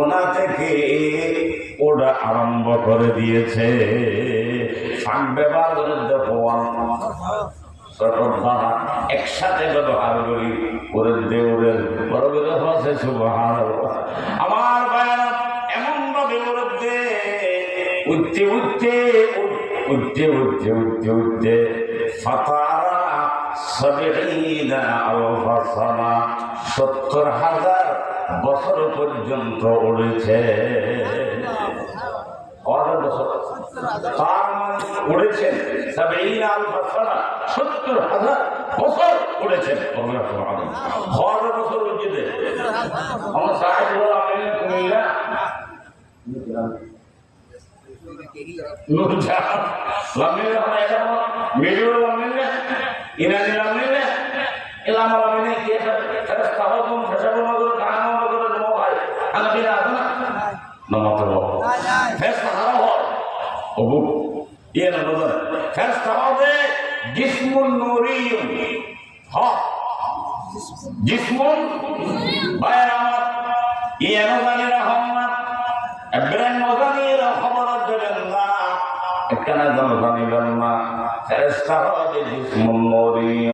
কোনা থেকে ওটা আরম্ভ করে দিয়েছে। একসাথে ব্যবহার করি ওরে দেউরের বড় আছে সুবহানাল্লাহ। আমার ভাইরা এমন ভাবে ওরে দে উঠতে উঠতে উঠতে উঠতে উঠতে উঠতে ফাতারা 70,000 বছর পর্যন্ত উড়েছে। তার মানে উড়েছেন 70,000 বছর উড়েছেন। বছর উঠতে আমার সাহেব কুমিল্লা জিসমুন ভাইয়ের আমার ইয়ানুজানিরা হন না ইব্রাহিম নজানিরা খবর দিলেন না একখানা জানিবেন না ফেরেশতা হবে জিসমুন নূরি।